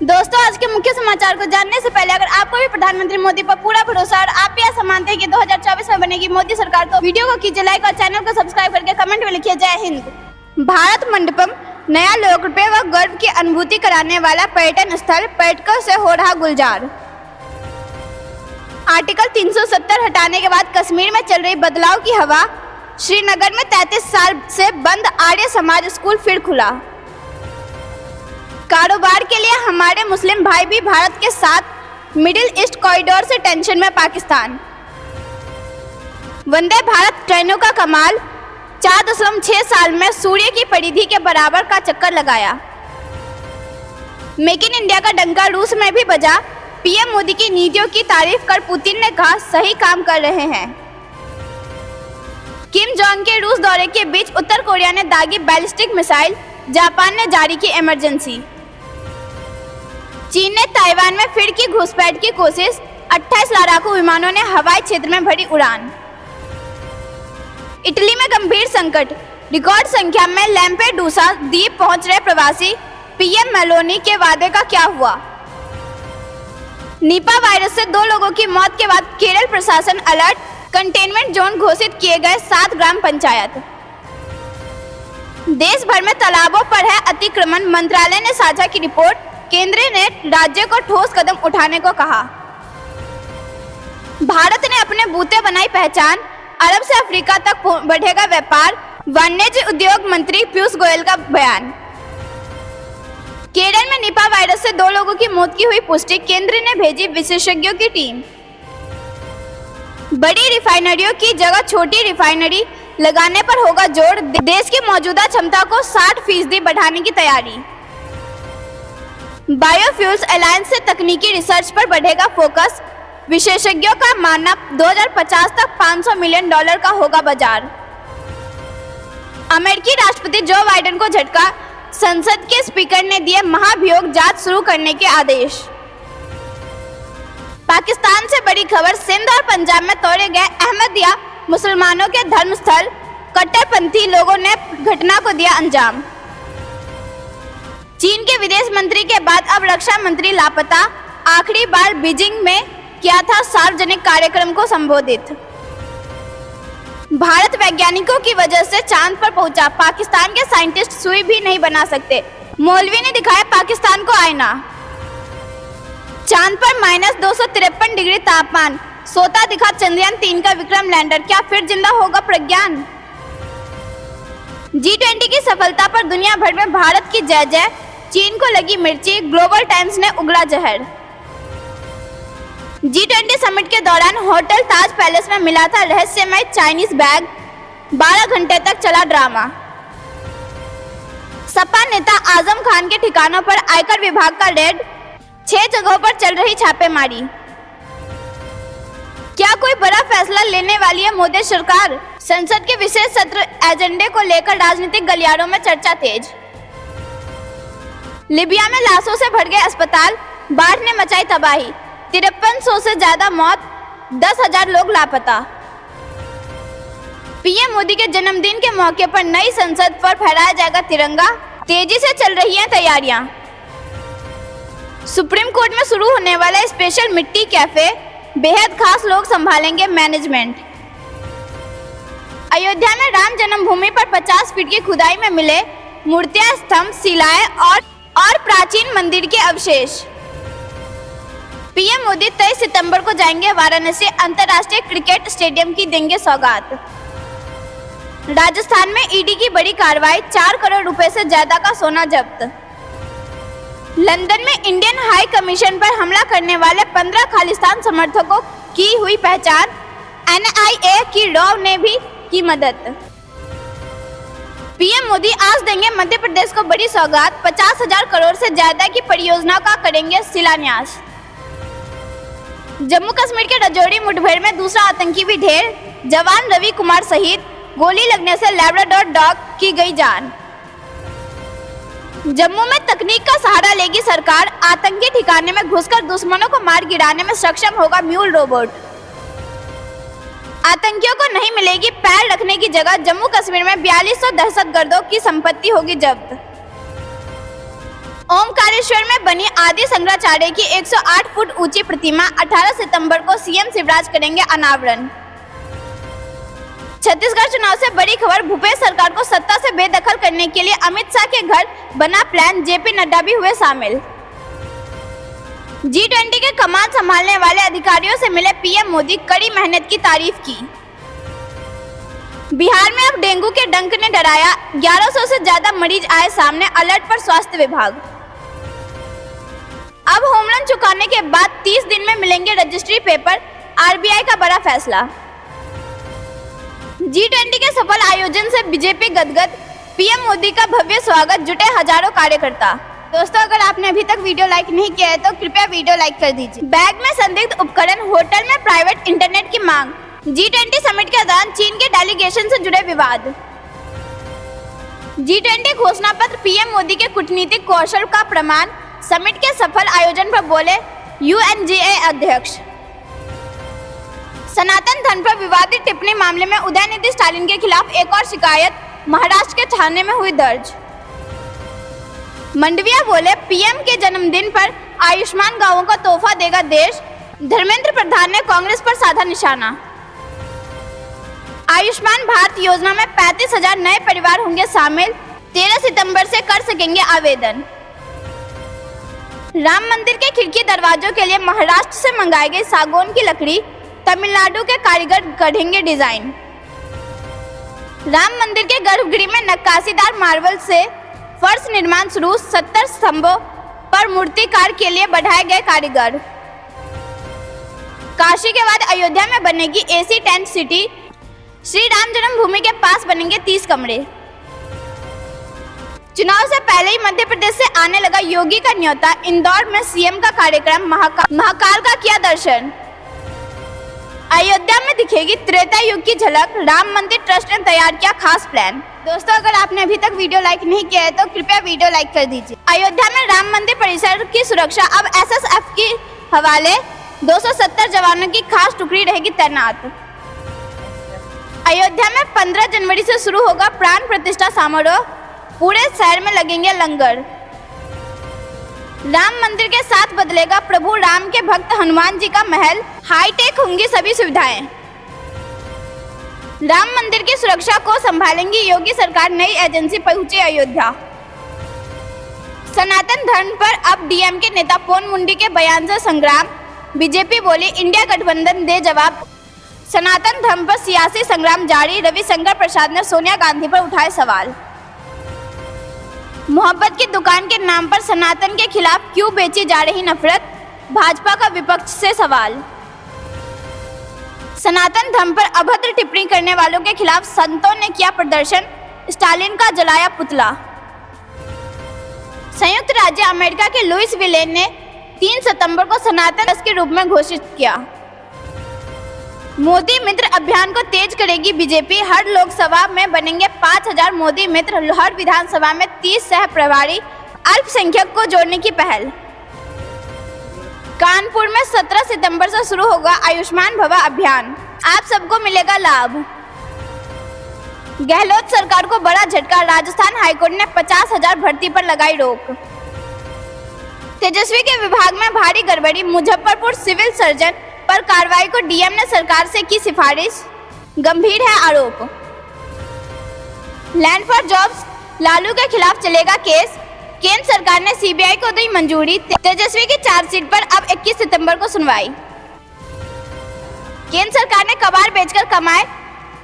दोस्तों, आज के मुख्य समाचार को जानने से पहले अगर आपको भी प्रधानमंत्री मोदी पर पूरा भरोसा और आप भी ऐसा मानते हैं कि 2024 में बनेगी मोदी सरकार, तो वीडियो को कीजिए लाइक और चैनल को सब्सक्राइब करके कमेंट में लिखिए जय हिंद। भारत मंडपम नया लोकप्रिय व गर्व की अनुभूति कराने वाला पर्यटन स्थल पर्यटकों से हो रहा गुलजार। आर्टिकल 370 हटाने के बाद कश्मीर में चल रही बदलाव की हवा। श्रीनगर में 33 साल से बंद आर्य समाज स्कूल फिर खुला। कारोबार के लिए हमारे मुस्लिम भाई भी भारत के साथ। मिडिल ईस्ट कॉरिडोर से टेंशन में पाकिस्तान। वंदे भारत ट्रेनों का कमाल, 4.6 साल में सूर्य की परिधि के बराबर का चक्कर लगाया। मेक इन इंडिया का डंका रूस में भी बजा। पीएम मोदी की नीतियों की तारीफ कर पुतिन ने कहा सही काम कर रहे हैं। किम जोंग के रूस दौरे के बीच उत्तर कोरिया ने दागी बैलिस्टिक मिसाइल, जापान ने जारी की इमरजेंसी। चीन ने ताइवान में फिर की घुसपैठ की कोशिश, 28 लड़ाकू विमानों ने हवाई क्षेत्र में भरी उड़ान। इटली में गंभीर संकट, रिकॉर्ड संख्या में लैम्पेडूसा द्वीप पहुंच रहे प्रवासी। पीएम मेलोनी के वादे का क्या हुआ? निपा वायरस से 2 लोगों की मौत के बाद केरल प्रशासन अलर्ट, कंटेनमेंट जोन घोषित किए गए 7 ग्राम पंचायत। देश भर में तालाबों पर है अतिक्रमण, मंत्रालय ने साझा की रिपोर्ट। केंद्र ने राज्य को ठोस कदम उठाने को कहा। भारत ने अपने बूते बनाई पहचान, अरब से अफ्रीका तक बढ़ेगा व्यापार। वाणिज्य उद्योग मंत्री पीयूष गोयल का बयान। केरल में निपा वायरस से 2 लोगों की मौत की हुई पुष्टि, केंद्र ने भेजी विशेषज्ञों की टीम। बड़ी रिफाइनरियों की जगह छोटी रिफाइनरी लगाने पर होगा जोर, देश की मौजूदा क्षमता को 60% बढ़ाने की तैयारी। बायोफ्यूल्स अलायंस से तकनीकी रिसर्च पर बढ़ेगा फोकस, विशेषज्ञों का मानना 2050 तक $500 मिलियन का होगा बाजार। अमेरिकी राष्ट्रपति जो बाइडेन को झटका, संसद के स्पीकर ने दिए महाभियोग जांच शुरू करने के आदेश। पाकिस्तान से बड़ी खबर, सिंध और पंजाब में तोड़े गए अहमदिया मुसलमानों के धर्मस्थल, कट्टरपंथी लोगों ने घटना को दिया अंजाम। चीन के विदेश मंत्री के बाद अब रक्षा मंत्री लापता, आखिरी बार बीजिंग में किया था सार्वजनिक कार्यक्रम को संबोधित। भारत वैज्ञानिकों की वजह से चांद पर पहुंचा, पाकिस्तान के साइंटिस्ट सुई भी नहीं बना सकते, मौलवी ने दिखाया पाकिस्तान को आईना। चांद पर -253 डिग्री तापमान, सोता दिखा चंद्रयान 3 का विक्रम लैंडर, क्या फिर जिंदा होगा प्रज्ञान? G20 की सफलता पर दुनिया भर में भारत की जय जय, चीन को लगी मिर्ची, ग्लोबल टाइम्स ने उगला जहर। G20 समिट के दौरान होटल ताज पैलेस में मिला था रहस्यमय चाइनीज बैग, 12 घंटे तक चला ड्रामा। सपा नेता आजम खान के ठिकानों पर आयकर विभाग का रेड, 6 जगहों पर चल रही छापेमारी। क्या कोई बड़ा फैसला लेने वाली है मोदी सरकार? संसद के विशेष सत्र एजेंडे को लेकर राजनीतिक गलियारों में चर्चा तेज। लीबिया में लाशों से भर गए अस्पताल, बाढ़ ने मचाई तबाही, 5300 से ज्यादा मौत, 10,000 लोग लापता। पीएम मोदी के जन्मदिन के मौके पर नई संसद पर फहराया जाएगा तिरंगा, तेजी से चल रही हैं तैयारियां। सुप्रीम कोर्ट में शुरू होने वाला स्पेशल मिट्टी कैफे, बेहद खास लोग संभालेंगे मैनेजमेंट। अयोध्या में राम जन्मभूमि पर 50 फीट की खुदाई में मिले मूर्तियां, स्तंभ, शिलाएं और प्राचीन मंदिर के अवशेष। पीएम मोदी 23 सितंबर को जाएंगे वाराणसी, अंतर्राष्ट्रीय क्रिकेट स्टेडियम की देंगे सौगात। राजस्थान में ईडी की बड़ी कार्रवाई, 4 करोड़ रुपए से ज्यादा का सोना जब्त। लंदन में इंडियन हाई कमीशन पर हमला करने वाले 15 खालिस्तान समर्थकों की हुई पहचान, एनआईए की रॉ ने भी की मदद। पीएम मोदी आज देंगे मध्य प्रदेश को बड़ी सौगात, 50,000 करोड़ से ज्यादा की परियोजना का करेंगे शिलान्यास। जम्मू कश्मीर के राजौरी मुठभेड़ में दूसरा आतंकी भी ढेर, जवान रवि कुमार शहीद, गोली लगने से लैब्राडोर डॉग की गई जान। जम्मू में तकनीक का सहारा लेगी सरकार, आतंकी ठिकाने में घुसकर दुश्मनों को मार गिराने में सक्षम होगा म्यूल रोबोट। आतंकियों को नहीं मिलेगी पैर रखने की जगह, जम्मू कश्मीर में 4200 दहशतगर्दों की संपत्ति होगी जब्त। ओमकारेश्वर में बनी आदि शंकराचार्य की 108 फुट ऊंची प्रतिमा 18 सितंबर को सीएम शिवराज करेंगे अनावरण। छत्तीसगढ़ चुनाव से बड़ी खबर, भूपेश सरकार को सत्ता से बेदखल करने के लिए अमित शाह के घर बना प्लान, जेपी नड्डा भी हुए शामिल। G20 के कमान संभालने वाले अधिकारियों से मिले पीएम मोदी, कड़ी मेहनत की तारीफ की। बिहार में अब डेंगू के डंक ने डराया, 1100 से ज्यादा मरीज आए सामने, अलर्ट पर स्वास्थ्य विभाग। अब होम लोन चुकाने के बाद 30 दिन में मिलेंगे रजिस्ट्री पेपर, आरबीआई का बड़ा फैसला। G20 के सफल आयोजन से बीजेपी गदगद, पीएम मोदी का भव्य स्वागत, जुटे हजारों कार्यकर्ता। दोस्तों, अगर आपने अभी तक वीडियो लाइक नहीं किया है तो कृपया वीडियो लाइक कर दीजिए। बैग में संदिग्ध उपकरण, होटल में प्राइवेट इंटरनेट की मांग। G20 समिट के दौरान चीन के डेलीगेशन से जुड़े विवाद। G20 घोषणा पत्र, पीएम मोदी के कूटनीतिक कौशल का प्रमाण, समिट के सफल आयोजन पर बोले UNGA अध्यक्ष। सनातन धर्म पर विवादित टिप्पणी मामले में उदयनिधि स्टालिन के खिलाफ एक और शिकायत महाराष्ट्र के थाने में हुई दर्ज। मंडविया बोले, पीएम के जन्मदिन पर आयुष्मान गांवों को तोहफा देगा देश। धर्मेंद्र प्रधान ने कांग्रेस पर साधा निशाना। आयुष्मान भारत योजना में 35,000 नए परिवार होंगे शामिल, 13 सितंबर से कर सकेंगे आवेदन। राम मंदिर के खिड़की दरवाजों के लिए महाराष्ट्र से मंगाई गई सागौन की लकड़ी, तमिलनाडु के कारीगर गढ़ेंगे डिजाइन। राम मंदिर के गर्भगृह में नक्काशीदार मार्बल से फर्श निर्माण शुरू, 70 स्तंभों पर मूर्तिकार के लिए बढ़ाए गए कारीगर। काशी के बाद अयोध्या में बनेगी AC tent city, Shri Ram जन्मभूमि के पास बनेंगे 30 कमरे। चुनाव से पहले ही मध्य प्रदेश से आने लगा योगी का न्योता, इंदौर में सीएम का कार्यक्रम, महाकाल का किया दर्शन। अयोध्या में दिखेगी त्रेता युग की झलक, राम मंदिर ट्रस्ट ने तैयार किया खास प्लान। दोस्तों, अगर आपने अभी तक वीडियो लाइक नहीं किया है तो कृपया वीडियो लाइक कर दीजिए। अयोध्या में राम मंदिर परिसर की सुरक्षा अब SSF के हवाले, 270 जवानों की खास टुकड़ी रहेगी तैनात। अयोध्या में 15 जनवरी से शुरू होगा प्राण प्रतिष्ठा समारोह, पूरे शहर में लगेंगे लंगर। राम मंदिर के साथ बदलेगा प्रभु राम के भक्त हनुमान जी का महल, हाईटेक होंगी सभी सुविधाएं। राम मंदिर की सुरक्षा को संभालेंगी योगी सरकार, नई एजेंसी पहुंचे अयोध्या। सनातन धर्म पर अब डीएमके नेता पोन मुंडी के बयान से संग्राम, बीजेपी बोली इंडिया गठबंधन दे जवाब। सनातन धर्म पर सियासी संग्राम जारी, रविशंकर प्रसाद ने सोनिया गांधी पर उठाए सवाल। मोहब्बत की दुकान के नाम पर सनातन के खिलाफ क्यों बेची जा रही नफरत, भाजपा का विपक्ष से सवाल। सनातन धर्म पर अभद्र टिप्पणी करने वालों के खिलाफ संतों ने किया प्रदर्शन, स्टालिन का जलाया पुतला। संयुक्त राज्य अमेरिका के लुइस विलेन ने 3 सितंबर को सनातन दिवस के रूप में घोषित किया। मोदी मित्र अभियान को तेज करेगी बीजेपी, हर लोकसभा में बनेंगे 5000 मोदी मित्र, हर विधानसभा में 30 सह प्रभारी, अल्पसंख्यक को जोड़ने की पहल। कानपुर में 17 सितंबर से शुरू होगा आयुष्मान भवा अभियान, आप सबको मिलेगा लाभ। गहलोत सरकार को बड़ा झटका, राजस्थान हाईकोर्ट ने 50,000 भर्ती पर लगाई रोक। तेजस्वी के विभाग में भारी गड़बड़ी, मुजफ्फरपुर सिविल सर्जन पर कार्रवाई को डीएम ने सरकार से की सिफारिश, गंभीर है आरोप। लैंड फॉर जॉब्स, लालू के खिलाफ चलेगा केस, केंद्र सरकार ने सीबीआई को दी मंजूरी। तेजस्वी की चार्जशीट पर अब 21 सितंबर को सुनवाई। केंद्र सरकार ने कबाड़ बेचकर कमाए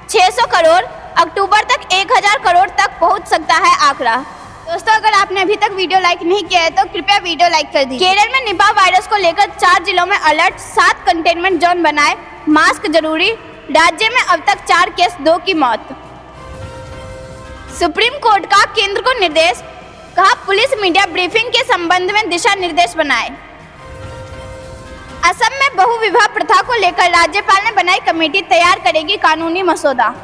600 करोड़, अक्टूबर तक 1000 करोड़ तक पहुंच सकता है आंकड़ा। दोस्तों, अगर आपने अभी तक वीडियो लाइक नहीं किया है तो कृपया वीडियो लाइक कर दीजिए। केरल में निपा वायरस को लेकर 4 जिलों में अलर्ट, 7 कंटेनमेंट जोन बनाए, मास्क जरूरी। राज्य में अब तक 4 केस, 2 की मौत। सुप्रीम कोर्ट का केंद्र को निर्देश, कहा पुलिस मीडिया ब्रीफिंग के संबंध में दिशा निर्देश बनाए। असम में बहुविवाह प्रथा को लेकर राज्यपाल ने बनाई कमेटी, तैयार करेगी कानूनी मसौदा।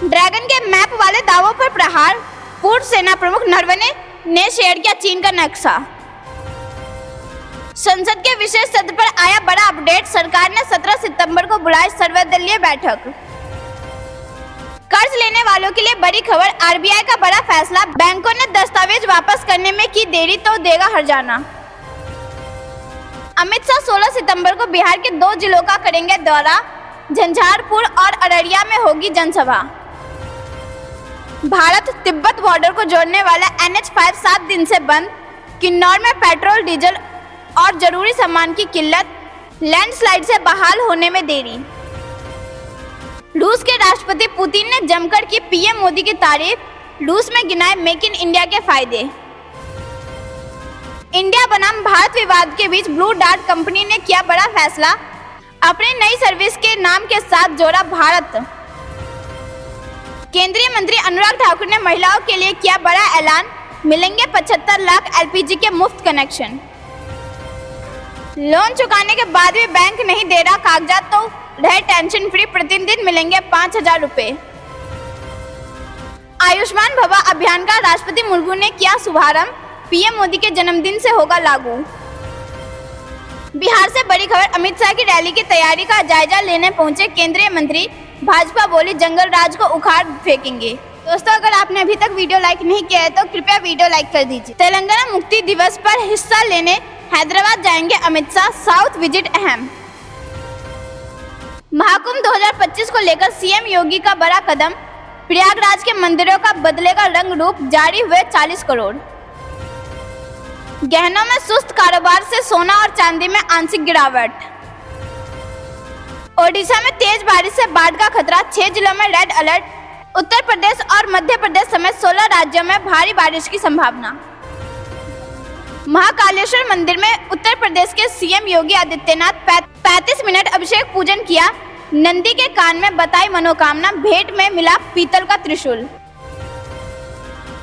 ड्रैगन के मैप वाले दावों पर प्रहार, पूर्व सेना प्रमुख नरवणे ने शेयर किया चीन का नक्शा। संसद के विशेष सत्र पर आया बड़ा अपडेट, सरकार ने 17 सितंबर को बुलाई सर्वदलीय बैठक। कर्ज लेने वालों के लिए बड़ी खबर, आरबीआई का बड़ा फैसला, बैंकों ने दस्तावेज वापस करने में की देरी तो देगा हर्जाना। अमित शाह 16 सितंबर को बिहार के 2 जिलों का करेंगे दौरा, झंझारपुर और अररिया में होगी जनसभा। भारत तिब्बत बॉर्डर को जोड़ने वाला NH5 7 दिन से बंद, किन्नौर में पेट्रोल डीजल और जरूरी सामान की किल्लत, लैंडस्लाइड से बहाल होने में देरी। रूस के राष्ट्रपति पुतिन ने जमकर की पीएम मोदी की तारीफ, रूस में गिनाए मेक इन इंडिया के फायदे। इंडिया बनाम भारत विवाद के बीच ब्लू डार्ट कंपनी ने किया बड़ा फैसला, अपनी नई सर्विस के नाम के साथ जोड़ा भारत। केंद्रीय मंत्री अनुराग ठाकुर ने महिलाओं के लिए किया बड़ा ऐलान, मिलेंगे 75 लाख LPG के मुफ्त कनेक्शन। लोन चुकाने के बाद भी बैंक नहीं दे रहा कागजात तो रहे टेंशन फ्री, प्रतिदिन मिलेंगे 5000 रुपए। आयुष्मान भवा अभियान का राष्ट्रपति मुर्मू ने किया शुभारंभ, पीएम मोदी के जन्मदिन से होगा लागू। बिहार से बड़ी खबर, अमित शाह की रैली की तैयारी का जायजा लेने पहुंचे केंद्रीय मंत्री, भाजपा बोली जंगल राज को उखाड़ फेंकेंगे। दोस्तों, अगर आपने अभी तक वीडियो लाइक नहीं किया है तो कृपया वीडियो लाइक कर दीजिए। तेलंगाना मुक्ति दिवस पर हिस्सा लेने हैदराबाद जाएंगे अमित शाह, साउथ विजिट अहम। महाकुंभ 2025 को लेकर सीएम योगी का बड़ा कदम, प्रयागराज के मंदिरों का बदलेगा रंग रूप, जारी हुए 40 करोड़। गहनों में सुस्त कारोबार से सोना और चांदी में आंशिक गिरावट। ओडिशा में तेज बारिश से बाढ़ का खतरा, 6 जिलों में रेड अलर्ट, उत्तर प्रदेश और मध्य प्रदेश समेत 16 राज्यों में भारी बारिश की संभावना। महाकालेश्वर मंदिर में उत्तर प्रदेश के सीएम योगी आदित्यनाथ 35 मिनट अभिषेक पूजन किया, नंदी के कान में बताई मनोकामना, भेंट में मिला पीतल का त्रिशूल।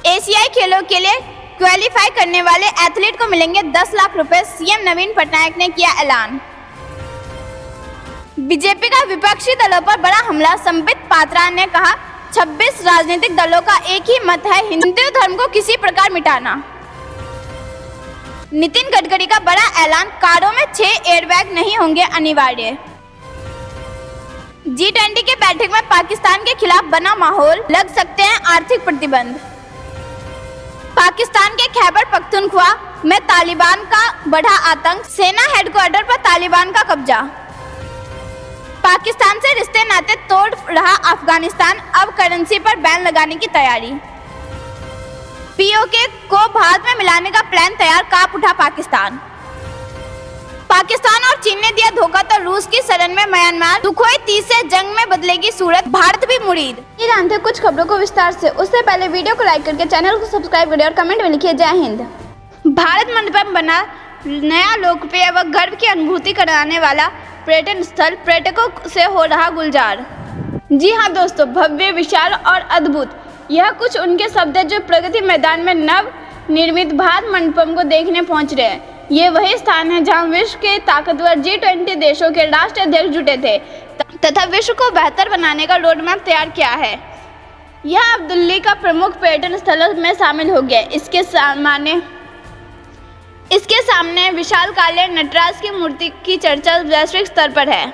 एशियाई खेलों के लिए क्वालिफाई करने वाले एथलीट को मिलेंगे 10 लाख रुपए, सीएम नवीन पटनायक ने किया ऐलान। बीजेपी का विपक्षी दलों पर बड़ा हमला, संबित पात्रा ने कहा 26 राजनीतिक दलों का एक ही मत है, हिंदू धर्म को किसी प्रकार मिटाना। नितिन गडकरी का बड़ा ऐलान, कारों में 6 एयरबैग नहीं होंगे अनिवार्य। G20 के बैठक में पाकिस्तान के खिलाफ बना माहौल, लग सकते हैं आर्थिक प्रतिबंध। पाकिस्तान के खैबर पख्तूनख्वा में तालिबान का बढ़ा आतंक, सेना हेडक्वार्टर पर तालिबान का कब्जा। पाकिस्तान से रिश्ते नाते तोड़ रहा अफगानिस्तान, अब करेंसी पर बैन लगाने की तैयारी। पीओके को भारत में मिलाने का प्लान तैयार, कांप उठा पाकिस्तान। पाकिस्तान और चीन ने दिया धोखा तो रूस की शरण में म्यांमार, सुखोई 30 से जंग में बदलेगी सूरत, भारत भी मुरीद। ये जानते कुछ खबरों को विस्तार से, उससे पहले वीडियो को लाइक करके चैनल को सब्सक्राइब करें और कमेंट में लिखिए जय हिंद। भारत मंडपम बना नया लोकप्रिय व गर्व की अनुभूति कराने वाला पर्यटन स्थल, पर्यटकों से हो रहा गुलजार। जी हाँ दोस्तों, भव्य, विशाल और अद्भुत, यह कुछ उनके शब्द हैं जो प्रगति मैदान में नव निर्मित भारत मंडपम को देखने पहुंच रहे हैं। ये वही स्थान है जहां विश्व के ताकतवर G20 देशों के राष्ट्राध्यक्ष जुटे थे तथा विश्व को बेहतर बनाने का रोड मैप तैयार किया है। यह अब दिल्ली का प्रमुख पर्यटन स्थलों में शामिल हो गया। इसके सामने विशालकाय नटराज की मूर्ति की चर्चा वैश्विक स्तर पर है।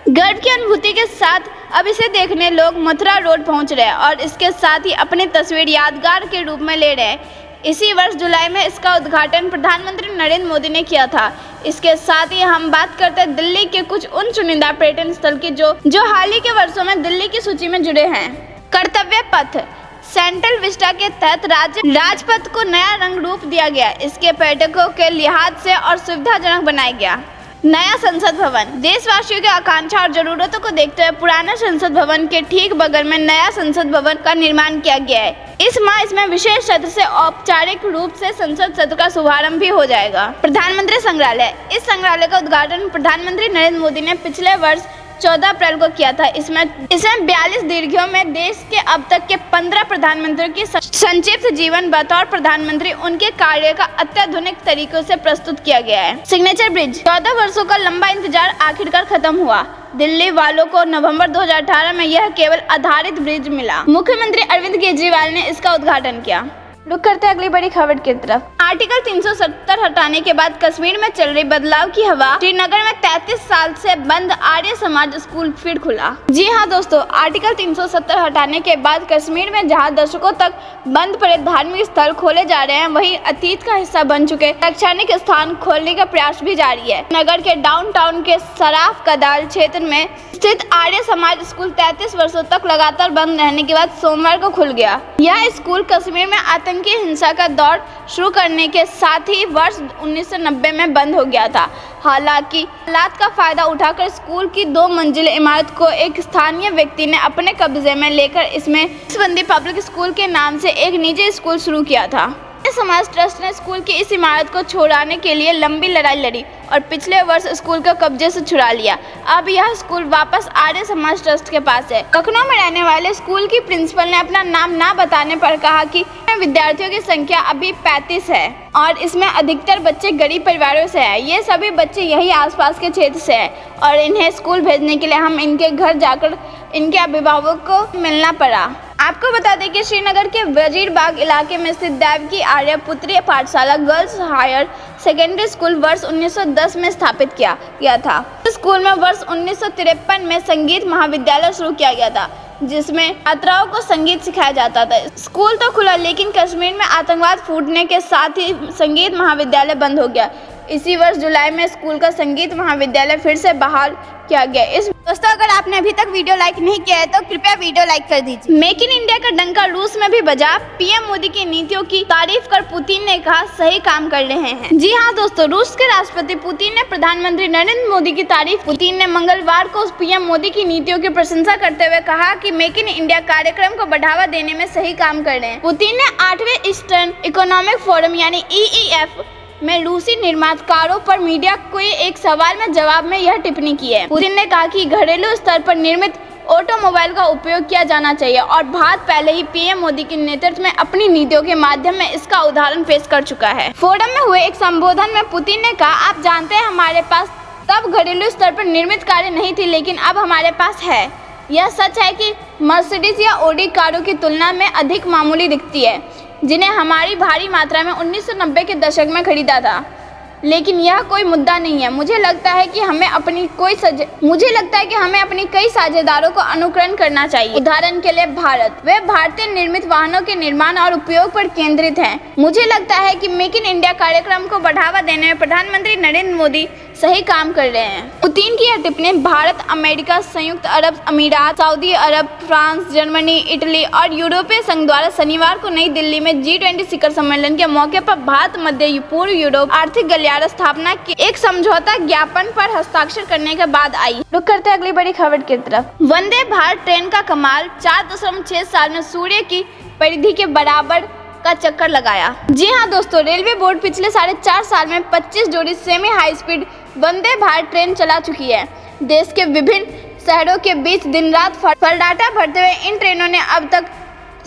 गर्व की अनुभूति के साथ अब इसे देखने लोग मथुरा रोड पहुंच रहे हैं और इसके साथ ही अपनी तस्वीर यादगार के रूप में ले रहे हैं। इसी वर्ष जुलाई में इसका उद्घाटन प्रधानमंत्री नरेंद्र मोदी ने किया था। इसके साथ ही हम बात करते हैं दिल्ली के कुछ उन चुनिंदा पर्यटन स्थल की जो हाल ही के वर्षों में दिल्ली की सूची में जुड़े हैं। कर्तव्य पथ सेंट्रल विस्टा के तहत राजपथ को नया रंग रूप दिया गया। इसके पर्यटकों के लिहाज से और सुविधाजनक बनाया गया। नया संसद भवन, देशवासियों की आकांक्षा और जरूरतों को देखते हुए पुराने संसद भवन के ठीक बगल में नया संसद भवन का निर्माण किया गया है। इस माह इसमें विशेष सत्र से औपचारिक रूप से संसद सत्र का शुभारंभ भी हो जाएगा। प्रधानमंत्री संग्रहालय, इस संग्रहालय का उद्घाटन प्रधानमंत्री नरेंद्र मोदी ने पिछले वर्ष 14 अप्रैल को किया था। इसमें 42 दीर्घियों में देश के अब तक के 15 प्रधानमंत्रियों की संक्षिप्त जीवन बतौर प्रधानमंत्री उनके कार्य का अत्याधुनिक तरीकों से प्रस्तुत किया गया है। सिग्नेचर ब्रिज, 14 वर्षों का लंबा इंतजार आखिरकार खत्म हुआ। दिल्ली वालों को नवंबर 2018 में यह केवल आधारित ब्रिज मिला। मुख्यमंत्री अरविंद केजरीवाल ने इसका उद्घाटन किया। रुक करते हैं अगली बड़ी खबर की तरफ। आर्टिकल 370 हटाने के बाद कश्मीर में चल रही बदलाव की हवा। श्रीनगर में 33 साल से बंद आर्य समाज स्कूल फिर खुला। जी हाँ दोस्तों, आर्टिकल 370 हटाने के बाद कश्मीर में जहां दशकों तक बंद पड़े धार्मिक स्थल खोले जा रहे हैं, वहीं अतीत का हिस्सा बन चुके शैक्षणिक स्थान खोलने का प्रयास भी जारी है। नगर के डाउनटाउन के सराफ कदाल क्षेत्र में स्थित आर्य समाज स्कूल 33 वर्षों तक लगातार बंद रहने के बाद सोमवार को खुल गया। यह स्कूल कश्मीर में आतंकी हिंसा का दौर शुरू करने के साथ ही वर्ष 1990 में बंद हो गया था। हालांकि हालात का फायदा उठाकर स्कूल की 2 मंजिल इमारत को एक स्थानीय व्यक्ति ने अपने कब्जे में लेकर इसमें देशबंदी पब्लिक स्कूल के नाम से एक निजी स्कूल शुरू किया था। समाज ट्रस्ट ने स्कूल की इस इमारत को छुड़ाने के लिए लंबी लड़ाई लड़ी और पिछले वर्ष स्कूल को कब्जे से छुड़ा लिया। अब यह स्कूल वापस आर्य समाज ट्रस्ट के पास है। लखनऊ में रहने वाले स्कूल की प्रिंसिपल ने अपना नाम ना बताने पर कहा कि विद्यार्थियों की संख्या अभी 35 है और इसमें अधिकतर बच्चे गरीब परिवारों से हैं। ये सभी बच्चे यही आसपास के क्षेत्र से हैं और इन्हें स्कूल भेजने के लिए हम इनके घर जाकर इनके अभिभावक को मिलना पड़ा। आपको बता दें कि श्रीनगर के वजीरबाग इलाके में स्थित देवकी आर्य पुत्री पाठशाला गर्ल्स हायर सेकेंडरी स्कूल वर्ष 1910 में स्थापित किया गया था। इस स्कूल में वर्ष 1953 में संगीत महाविद्यालय शुरू किया गया था, जिसमें छात्राओं को संगीत सिखाया जाता था। स्कूल तो खुला, लेकिन कश्मीर में आतंकवाद फूटने के साथ ही संगीत महाविद्यालय बंद हो गया। इसी वर्ष जुलाई में स्कूल का संगीत महाविद्यालय फिर से बहाल किया गया। इस दोस्तों, अगर आपने अभी तक वीडियो लाइक नहीं किया है तो कृपया वीडियो लाइक कर दीजिए। मेक इन इंडिया का डंका रूस में भी बजा। पीएम मोदी की नीतियों की तारीफ कर पुतिन ने कहा सही काम कर रहे हैं। जी हाँ दोस्तों, रूस के राष्ट्रपति पुतिन ने प्रधानमंत्री नरेंद्र मोदी की तारीफ। पुतिन ने मंगलवार को पीएम मोदी की नीतियों की प्रशंसा करते हुए कहा कि मेक इन इंडिया कार्यक्रम को बढ़ावा देने में सही काम कर रहे हैं। पुतिन ने 8वें ईस्टर्न इकोनॉमिक फोरम यानी EEF में रूसी निर्माताकारों पर मीडिया के एक सवाल में जवाब में यह टिप्पणी की है। पुतिन ने कहा कि घरेलू स्तर पर निर्मित ऑटोमोबाइल का उपयोग किया जाना चाहिए और भारत पहले ही पीएम मोदी के नेतृत्व में अपनी नीतियों के माध्यम में इसका उदाहरण पेश कर चुका है। फोरम में हुए एक संबोधन में पुतिन ने कहा, आप जानते हैं हमारे पास तब घरेलू स्तर पर निर्मित कारें नहीं थी, लेकिन अब हमारे पास है। यह सच है कि मर्सिडीज या ऑडी कारों की तुलना में अधिक मामूली दिखती है, जिन्हें हमारी भारी मात्रा में 1990 के दशक में खरीदा था, लेकिन यह कोई मुद्दा नहीं है। मुझे लगता है कि हमें अपनी कई साझेदारों को अनुकरण करना चाहिए। उदाहरण के लिए भारत, वे भारतीय निर्मित वाहनों के निर्माण और उपयोग पर केंद्रित हैं। मुझे लगता है कि मेक इन इंडिया कार्यक्रम को बढ़ावा देने में प्रधानमंत्री नरेंद्र मोदी सही काम कर रहे हैं। पुतिन की यह टिप्पणी भारत, अमेरिका, संयुक्त अरब अमीरात, सऊदी अरब, फ्रांस, जर्मनी, इटली और यूरोपीय संघ द्वारा शनिवार को नई दिल्ली में G20 शिखर सम्मेलन के मौके पर भारत मध्य पूर्व यूरोप आर्थिक गलियारा स्थापना के एक समझौता ज्ञापन पर हस्ताक्षर करने के बाद आई। रुक करते हैं अगली बड़ी खबर की तरफ। वंदे भारत ट्रेन का कमाल, 4.6 साल में सूर्य की परिधि के बराबर का चक्कर लगाया। जी हाँ दोस्तों, रेलवे बोर्ड पिछले 4.5 साल में 25 जोड़ी semi high speed Vande Bharat train चला चुकी है। देश के विभिन्न शहरों के बीच दिन रात फर्राटा भरते हुए इन ट्रेनों ने अब तक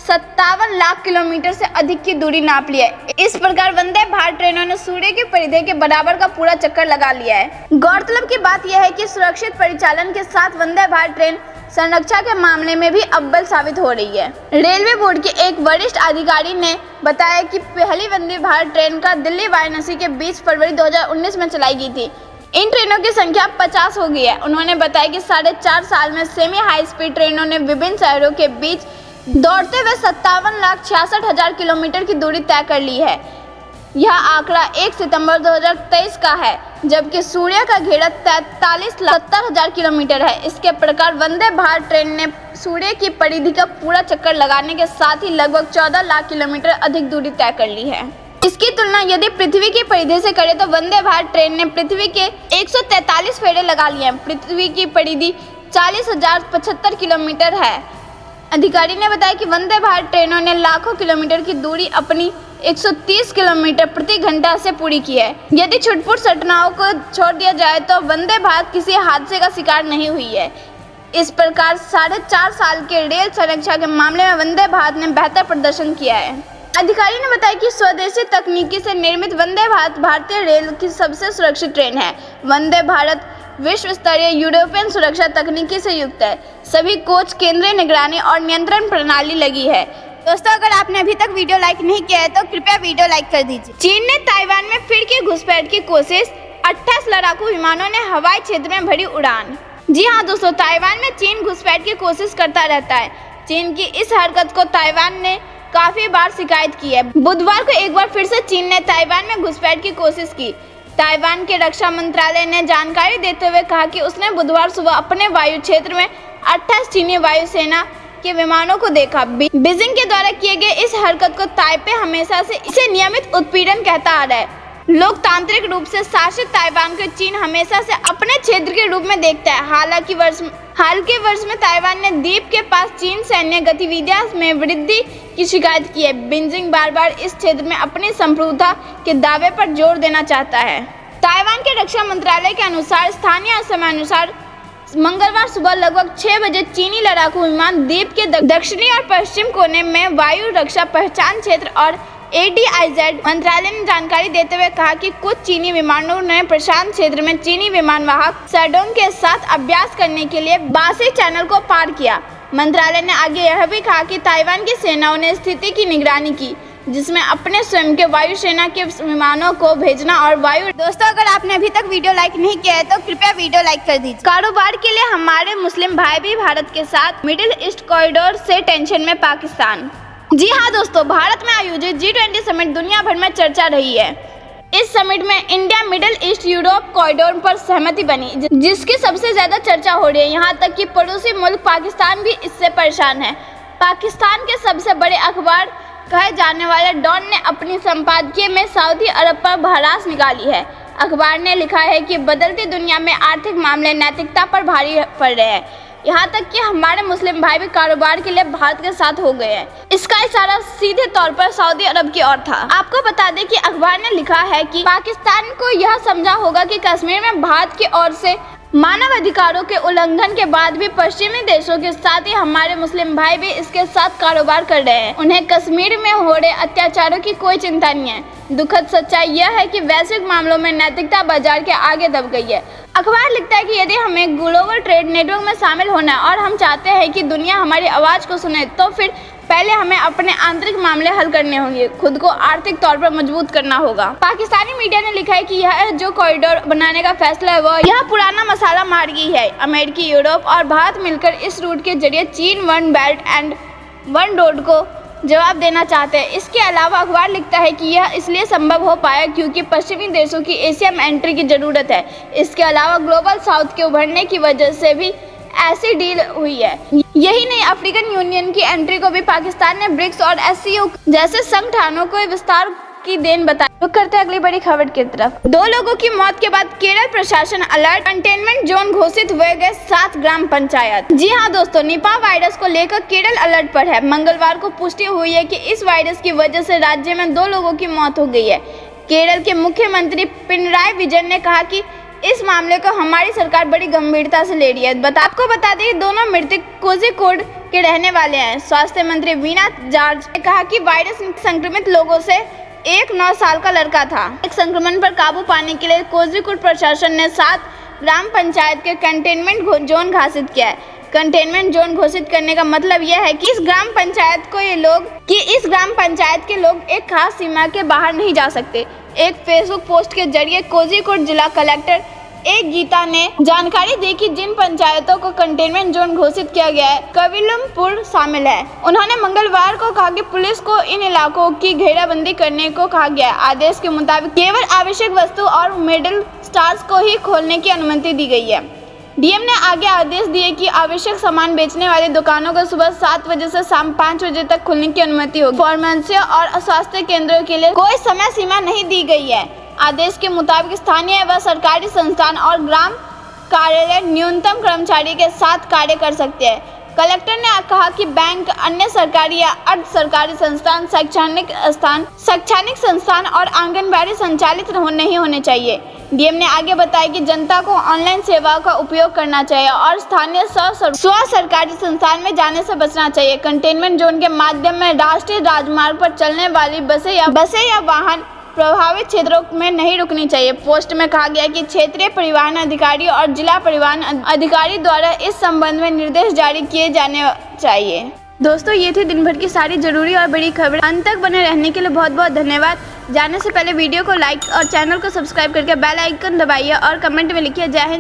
57 लाख किलोमीटर से अधिक की दूरी नाप ली है। इस प्रकार वंदे भारत ट्रेनों ने सूर्य की परिधि के बराबर का पूरा चक्कर लगा लिया है। गौरतलब की बात यह है कि सुरक्षित परिचालन के साथ वंदे भारत ट्रेन संरक्षा के मामले में भी अव्वल साबित हो रही है। रेलवे बोर्ड के एक वरिष्ठ अधिकारी ने बताया कि पहली वंदे भारत ट्रेन का दिल्ली वाराणसी के बीच फरवरी 2019 में चलाई गई थी। इन ट्रेनों की संख्या 50 हो गई है। उन्होंने बताया कि 4.5 साल में सेमी हाई स्पीड ट्रेनों ने विभिन्न शहरों के बीच दौड़ते हुए 57,66,000 किलोमीटर की दूरी तय कर ली है। यह आंकड़ा 1 सितंबर 2023 का है, जबकि सूर्य का घेरा 43,70,000 किलोमीटर है। इसके प्रकार वंदे भारत ट्रेन ने सूर्य की परिधि का पूरा चक्कर लगाने के साथ ही लगभग 14 लाख किलोमीटर अधिक दूरी तय कर ली है। इसकी तुलना यदि पृथ्वी की परिधि से करें तो वंदे भारत ट्रेन ने पृथ्वी के 143 फेरे लगा लिए हैं। पृथ्वी की परिधि 40,075 किलोमीटर है। अधिकारी ने बताया कि वंदे भारत ट्रेनों ने लाखों किलोमीटर की दूरी अपनी 130 किलोमीटर प्रति घंटा से पूरी की है। यदि छुटपुट घटनाओं को छोड़ दिया जाए तो वंदे भारत किसी हादसे का शिकार नहीं हुई है। इस प्रकार 4.5 साल के रेल संरक्षा के मामले में वंदे भारत ने बेहतर प्रदर्शन किया है। अधिकारी ने बताया कि स्वदेशी तकनीकी से निर्मित वंदे भारत भारतीय रेल की सबसे सुरक्षित ट्रेन है। वंदे भारत विश्व स्तरीय यूरोपियन सुरक्षा तकनीकी से युक्त है। सभी कोच केंद्रीय निगरानी और नियंत्रण प्रणाली लगी है। दोस्तों अगर आपने अभी तक वीडियो लाइक नहीं किया है तो कृपया वीडियो लाइक कर दीजिए। चीन ने ताइवान में फिर की घुसपैठ की कोशिश, 28 लड़ाकू विमानों ने हवाई क्षेत्र में भरी उड़ान। जी हाँ दोस्तों, ताइवान में चीन घुसपैठ की कोशिश करता रहता है। चीन की इस हरकत को ताइवान ने काफी बार शिकायत की है। बुधवार को एक बार फिर से चीन ने ताइवान में घुसपैठ की कोशिश की। ताइवान के रक्षा मंत्रालय ने जानकारी देते हुए कहा कि उसने बुधवार सुबह अपने वायु क्षेत्र में 28 चीनी वायुसेना के विमानों को देखा। बीजिंग के द्वारा किए गए इस हरकत को ताइपे हमेशा से इसे नियमित उत्पीड़न कहता आ रहा है। लोकतांत्रिक रूप से शासित ताइवान को चीन हमेशा से अपने क्षेत्र के रूप में देखता है। हाल के वर्ष में ताइवान ने द्वीप के पास चीन सैन्य गतिविधियों में वृद्धि की शिकायत की है। बीजिंग बार बार इस क्षेत्र में अपनी संप्रभुता के दावे पर जोर देना चाहता है। ताइवान के रक्षा मंत्रालय के अनुसार स्थानीय समय अनुसार मंगलवार सुबह लगभग 6 बजे चीनी लड़ाकू विमान द्वीप के दक्षिणी और पश्चिम कोने में वायु रक्षा पहचान क्षेत्र और ADIZ मंत्रालय ने जानकारी देते हुए कहा कि कुछ चीनी विमानों ने प्रशांत क्षेत्र में चीनी विमान वाहक सैडोंग के साथ अभ्यास करने के लिए बासी चैनल को पार किया। मंत्रालय ने आगे यह भी कहा कि ताइवान की सेनाओं ने स्थिति की निगरानी की, जिसमें अपने स्वयं के वायुसेना के विमानों को भेजना और वायु। दोस्तों अगर आपने अभी तक वीडियो लाइक नहीं किया है तो कृपया वीडियो लाइक कर दीजिए। कारोबार के लिए हमारे मुस्लिम भाई भी भारत के साथ, मिडिल ईस्ट कॉरिडोर से टेंशन में पाकिस्तान। जी हाँ दोस्तों, भारत में आयोजित G20 समिट दुनिया भर में चर्चा रही है। इस समिट में India middle east Europe corridor पर सहमति बनी, जिसकी सबसे ज्यादा चर्चा हो रही है। यहाँ तक कि पड़ोसी मुल्क पाकिस्तान भी इससे परेशान है। पाकिस्तान के सबसे बड़े अखबार कहे जाने वाले डॉन ने अपनी संपादकीय में सऊदी अरब पर भड़ास निकाली है। अखबार ने लिखा है कि बदलती दुनिया में आर्थिक मामले नैतिकता पर भारी पड़ रहे हैं। यहाँ तक कि हमारे मुस्लिम भाई भी कारोबार के लिए भारत के साथ हो गए हैं। इसका इशारा सीधे तौर पर सऊदी अरब की ओर था। आपको बता दें कि अखबार ने लिखा है कि पाकिस्तान को यह समझा होगा कि कश्मीर में भारत की ओर से मानव अधिकारों के उल्लंघन के बाद भी पश्चिमी देशों के साथ ही हमारे मुस्लिम भाई भी इसके साथ कारोबार कर रहे हैं। उन्हें कश्मीर में हो रहे अत्याचारों की कोई चिंता नहीं है। दुखद सच्चाई यह है कि वैश्विक मामलों में नैतिकता बाजार के आगे दब गई है। अखबार लिखता है कि यदि हमें ग्लोबल ट्रेड नेटवर्क में शामिल होना है और हम चाहते हैं कि दुनिया हमारी आवाज को सुने, तो फिर पहले हमें अपने आंतरिक मामले हल करने होंगे, खुद को आर्थिक तौर पर मजबूत करना होगा। पाकिस्तानी मीडिया ने लिखा है कि यह जो कॉरिडोर बनाने का फैसला है वह यह पुराना मसाला मार्गी है। अमेरिकी, यूरोप और भारत मिलकर इस रूट के जरिए चीन 1 बेल्ट एंड 1 रोड को जवाब देना चाहते हैं। इसके अलावा अखबार लिखता है कि यह इसलिए संभव हो पाया क्योंकि पश्चिमी देशों की एशिया में एंट्री की जरूरत है। इसके अलावा ग्लोबल साउथ के उभरने की वजह से भी ऐसी डील हुई है। यही नहीं, अफ्रीकन यूनियन की एंट्री को भी पाकिस्तान ने ब्रिक्स और SCO जैसे संगठनों को विस्तार की देन बताया। रुक करते हैं अगली बड़ी खबर की तरफ। 2 लोगों की मौत के बाद केरल प्रशासन अलर्ट, कंटेनमेंट जोन घोषित हुए गए 7 ग्राम पंचायत। जी हाँ दोस्तों, निपा वायरस को लेकर केरल अलर्ट पर है। मंगलवार को पुष्टि हुई है कि इस वायरस की वजह से राज्य में 2 लोगों की मौत हो गई है। केरल के मुख्यमंत्री पिनराई विजयन ने कहा कि इस मामले को हमारी सरकार बड़ी गंभीरता से ले रही है। आपको बता दें दोनों मृतक कोझिकोड के रहने वाले हैं। स्वास्थ्य मंत्री वीना जॉर्ज ने कहा कि वायरस संक्रमित लोगों से एक 9 साल का लड़का था। एक संक्रमण पर काबू पाने के लिए कोझिकोड प्रशासन ने 7 ग्राम पंचायत के कंटेनमेंट जोन घोषित किया है। कंटेनमेंट जोन घोषित करने का मतलब यह है कि इस ग्राम पंचायत के लोग एक खास सीमा के बाहर नहीं जा सकते। एक फेसबुक पोस्ट के जरिए कोझिकोड जिला कलेक्टर गीता ने जानकारी दी कि जिन पंचायतों को कंटेनमेंट जोन घोषित किया गया है, कविलुमपुर शामिल है। उन्होंने मंगलवार को कहा कि पुलिस को इन इलाकों की घेराबंदी करने को कहा गया है। आदेश के मुताबिक केवल आवश्यक वस्तु और मिडिल स्टोर्स को ही खोलने की अनुमति दी गई है। डीएम ने आगे आदेश दिए कि आवश्यक सामान बेचने वाली दुकानों को सुबह 7 बजे से शाम 5 बजे तक खुलने की अनुमति होगी। फार्मेसी और स्वास्थ्य केंद्रों के लिए कोई समय सीमा नहीं दी गई है। आदेश के मुताबिक स्थानीय व सरकारी संस्थान और ग्राम कार्यालय न्यूनतम कर्मचारी के साथ कार्य कर सकते हैं। कलेक्टर ने कहा कि बैंक, अन्य सरकारी या अर्ध सरकारी संस्थान, शैक्षणिक संस्थान और आंगनबाड़ी संचालित नहीं होने चाहिए। डीएम ने आगे बताया कि जनता को ऑनलाइन सेवाओं का उपयोग करना चाहिए और स्थानीय स्व सरकारी संस्थान में जाने से बचना चाहिए। कंटेनमेंट जोन के माध्यम में राष्ट्रीय राजमार्ग पर चलने वाली बसें या वाहन प्रभावित क्षेत्रों में नहीं रुकनी चाहिए। पोस्ट में कहा गया कि क्षेत्रीय परिवहन अधिकारी और जिला परिवहन अधिकारी द्वारा इस संबंध में निर्देश जारी किए जाने चाहिए। दोस्तों ये थी दिन भर की सारी जरूरी और बड़ी खबर। अंत तक बने रहने के लिए बहुत बहुत धन्यवाद। जाने से पहले वीडियो को लाइक और चैनल को सब्सक्राइब करके बेल आइकन दबाइए और कमेंट में लिखिए जय हिंद।